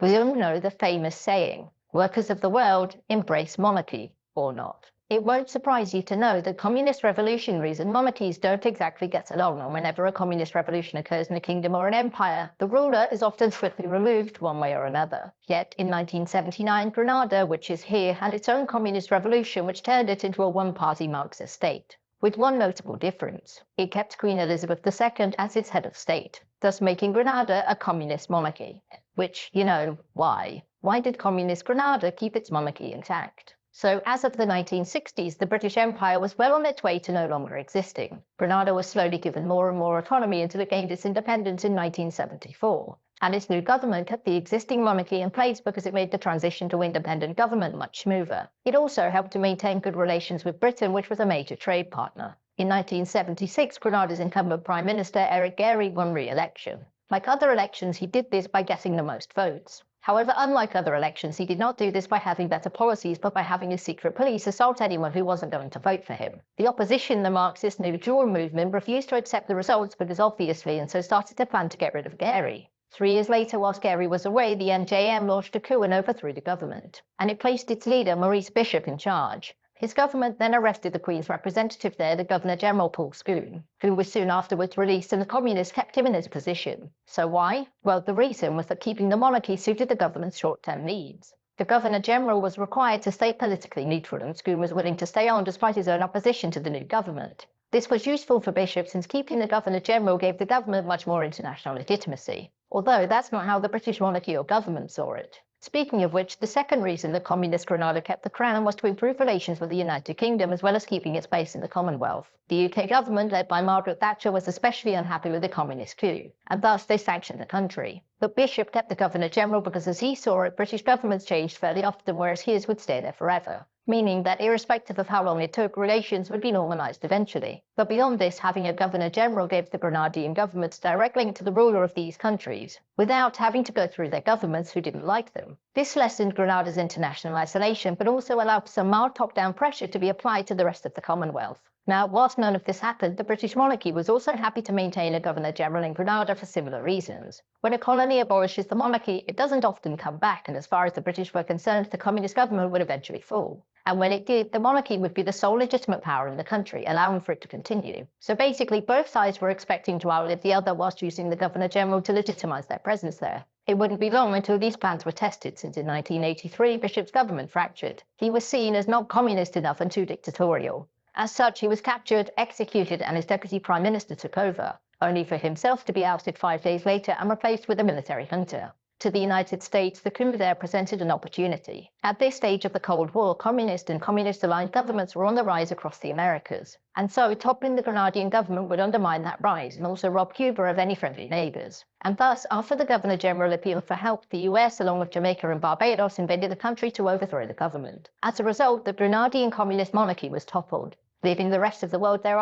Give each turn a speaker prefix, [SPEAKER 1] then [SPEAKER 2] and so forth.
[SPEAKER 1] We all know the famous saying, workers of the world, embrace monarchy, or not. It won't surprise you to know that communist revolutionaries and monarchies don't exactly get along, and whenever a communist revolution occurs in a kingdom or an empire, the ruler is often swiftly removed one way or another. Yet in 1979, Grenada, which is here, had its own communist revolution which turned it into a one-party Marxist state. With one notable difference. It kept Queen Elizabeth II as its head of state, thus making Grenada a communist monarchy. Which, why? Why did communist Grenada keep its monarchy intact? So, as of the 1960s, the British Empire was well on its way to no longer existing. Grenada was slowly given more and more autonomy until it gained its independence in 1974. And its new government kept the existing monarchy in place because it made the transition to independent government much smoother. It also helped to maintain good relations with Britain, which was a major trade partner. In 1976, Grenada's incumbent Prime Minister, Eric Gairy, won re-election. Like other elections, he did this by getting the most votes. However, unlike other elections, he did not do this by having better policies, but by having his secret police assault anyone who wasn't going to vote for him. The opposition, the Marxist New Dual movement, refused to accept the results because obviously, and so started to plan to get rid of Gairy. 3 years later, whilst Gairy was away, the NJM launched a coup and overthrew the government, and it placed its leader, Maurice Bishop, in charge. His government then arrested the Queen's representative there, the Governor-General Paul Scoon, who was soon afterwards released, and the communists kept him in his position. So why? Well, the reason was that keeping the monarchy suited the government's short-term needs. The Governor-General was required to stay politically neutral, and Scoon was willing to stay on despite his own opposition to the new government. This was useful for Bishop since keeping the Governor-General gave the government much more international legitimacy. Although that's not how the British monarchy or government saw it. Speaking of which, the second reason that communist Grenada kept the crown was to improve relations with the United Kingdom as well as keeping its place in the Commonwealth. The UK government, led by Margaret Thatcher, was especially unhappy with the communist coup, and thus they sanctioned the country. But Bishop kept the Governor-General because, as he saw it, British governments changed fairly often, whereas his would stay there forever. Meaning that irrespective of how long it took, relations would be normalised eventually. But beyond this, having a Governor-General gave the Grenadian governments direct link to the ruler of these countries, without having to go through their governments who didn't like them. This lessened Grenada's international isolation, but also allowed some mild top-down pressure to be applied to the rest of the Commonwealth. Now, whilst none of this happened, the British monarchy was also happy to maintain a Governor-General in Grenada for similar reasons. When a colony abolishes the monarchy, it doesn't often come back, and as far as the British were concerned, the communist government would eventually fall. And when it did, the monarchy would be the sole legitimate power in the country, allowing for it to continue. So basically, both sides were expecting to outlive the other whilst using the Governor-General to legitimise their presence there. It wouldn't be long until these plans were tested, since in 1983, Bishop's government fractured. He was seen as not communist enough and too dictatorial. As such, he was captured, executed, and his deputy prime minister took over, only for himself to be ousted 5 days later and replaced with a military junta. To the United States, the coup there presented an opportunity. At this stage of the Cold War, communist and communist-aligned governments were on the rise across the Americas, and so toppling the Grenadian government would undermine that rise and also rob Cuba of any friendly neighbours. And thus, after the Governor-General appealed for help, the US, along with Jamaica and Barbados, invaded the country to overthrow the government. As a result, the Grenadian communist monarchy was toppled, leaving the rest of the world thereafter